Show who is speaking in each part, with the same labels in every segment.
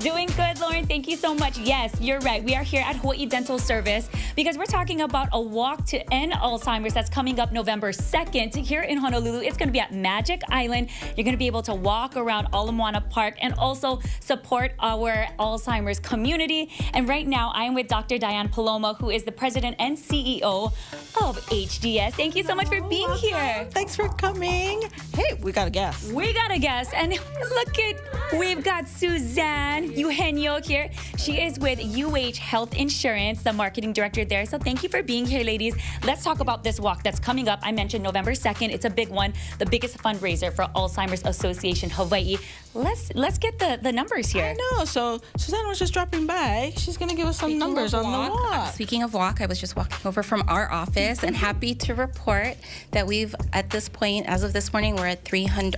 Speaker 1: Doing good, Lauren. Thank you so much. Yes, you're right. We are here at Hawaii Dental Service because we're talking about a walk to end Alzheimer's that's coming up November 2nd here in Honolulu. It's going to be at Magic Island. You're going to be able to walk around Ala Moana Park and also support our Alzheimer's community. And right now, I am with Dr. Diane Paloma, who is the president and CEO of HDS. Thank you so much for being here.
Speaker 2: Thanks for coming. Hey, we got a guest.
Speaker 1: We got a guest, and look at, we've got Suzanne Eugenio here. She is with UH Health Insurance, the marketing director there. So thank you for being here, ladies. Let's talk about this walk that's coming up. I mentioned November 2nd. It's a big one, the biggest fundraiser for Alzheimer's Association Hawaii. Let's get the numbers here.
Speaker 2: I know. So Suzanne was just dropping by. She's going to give us some numbers on the walk.
Speaker 3: Speaking of walk, I was just walking over from our office and happy to report that we've, at this point, as of this morning, we're at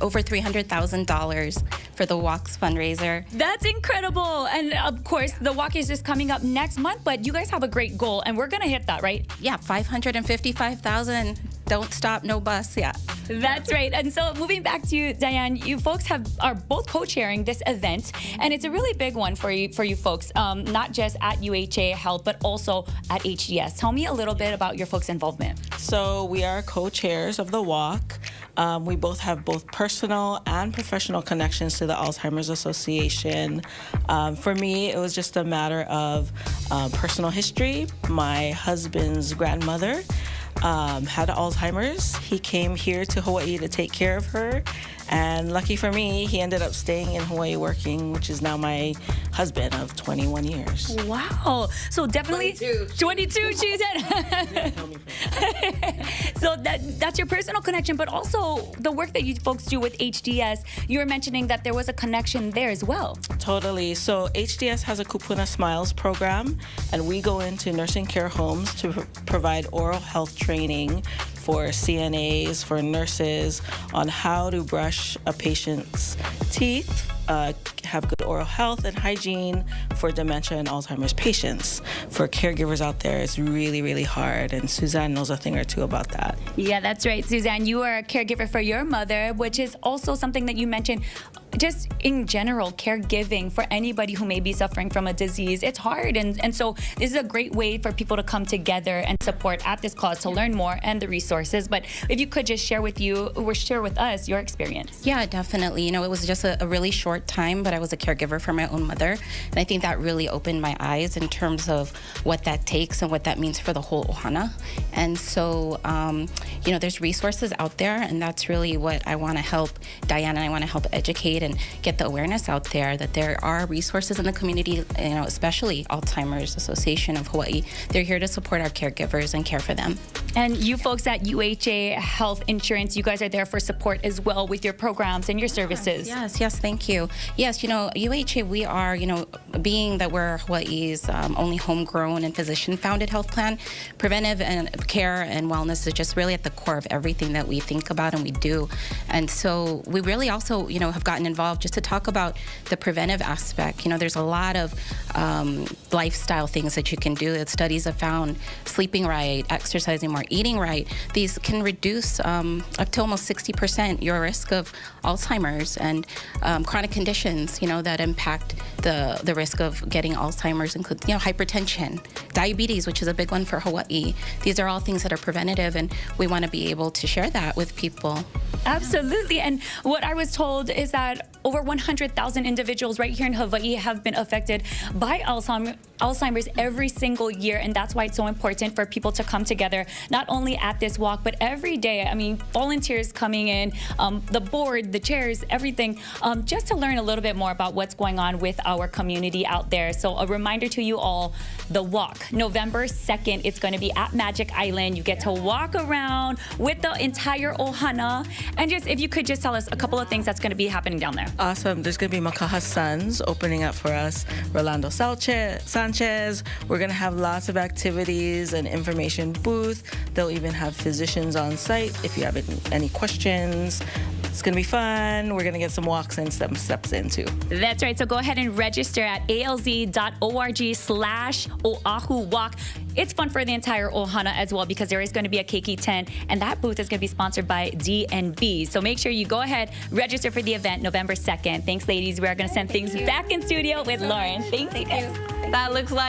Speaker 3: over $300,000 for the walk's fundraiser.
Speaker 1: That's incredible. And of course, the walk is just coming up next month, but you guys have a great goal and we're going to hit that, right?
Speaker 3: Yeah, $555,000. Don't stop, no bus. Yeah.
Speaker 1: That's right. And so moving back to you, Diane, you folks are both co-chairing this event, and it's a really big one for you folks, not just at UHA Health, but also at HDS. Tell me a little bit about your folks' involvement.
Speaker 2: So we are co-chairs of the walk. We both have both personal and professional connections to the Alzheimer's Association. For me, it was just a matter of personal history. My husband's grandmother had Alzheimer's. He came here to Hawaii to take care of her, and lucky for me, he ended up staying in Hawaii working, which is now my husband of 21 years.
Speaker 1: Wow. So definitely 22 she said. So that's your personal connection, but also the work that you folks do with HDS. You were mentioning that there was a connection there as well.
Speaker 2: Totally. So HDS has a Kupuna Smiles program, and we go into nursing care homes to provide oral health training for CNAs, for nurses, on how to brush a patient's teeth, have good oral health and hygiene for dementia and Alzheimer's patients. For caregivers out there, it's really, really hard, and Suzanne knows a thing or two about that.
Speaker 1: Yeah, that's right, Suzanne. You are a caregiver for your mother, which is also something that you mentioned. Just in general, caregiving for anybody who may be suffering from a disease, it's hard. And so this is a great way for people to come together and support at this cause to learn more and the resources. But if you could just share with us your experience.
Speaker 3: Yeah, definitely. You know, it was just a really short time, but I was a caregiver for my own mother. And I think that really opened my eyes in terms of what that takes and what that means for the whole ohana. And so, you know, there's resources out there, and that's really what I want to help Diane, and I want to help educate and get the awareness out there that there are resources in the community, you know, especially Alzheimer's Association of Hawaii. They're here to support our caregivers and care for them.
Speaker 1: And you folks at UHA Health Insurance, you guys are there for support as well with your programs and your services.
Speaker 3: Yes, thank you. Yes, you know, UHA, we are, you know, being that we're Hawaii's only homegrown and physician-founded health plan, preventive and care and wellness is just really at the core of everything that we think about and we do. And so we really also, you know, have gotten involved just to talk about the preventive aspect. You know, there's a lot of lifestyle things that you can do that studies have found. Sleeping right, exercising more, eating right. These can reduce up to almost 60% your risk of Alzheimer's and chronic conditions, you know, that impact the risk of getting Alzheimer's, include, you know, hypertension, diabetes, which is a big one for Hawaii. These are all things that are preventative, and we want to be able to share that with people.
Speaker 1: Absolutely. And what I was told is that over 100,000 individuals right here in Hawaii have been affected by Alzheimer's every single year. And that's why it's so important for people to come together, not only at this walk, but every day. I mean, volunteers coming in, the board, the chairs, everything, just to learn a little bit more about what's going on with our community out there. So a reminder to you all, the walk, November 2nd, it's going to be at Magic Island. You get to walk around with the entire ohana. And just, if you could just tell us a couple of things that's going to be happening down there.
Speaker 2: Awesome. There's going to be Makaha's Sons opening up for us, Rolando Sanchez. We're going to have lots of activities and information booth. They'll even have physicians on site if you have any questions. it's going to be fun. We're going to get some walks and some steps in too.
Speaker 1: That's right. So go ahead and register at alz.org/Oahu Walk. It's fun for the entire Ohana as well because there is going to be a keiki tent, and that booth is going to be sponsored by DNB. So make sure you go ahead, register for the event November 2nd. Thanks, ladies. We are going to send things back in studio with Lauren. Thank you.
Speaker 4: That looks like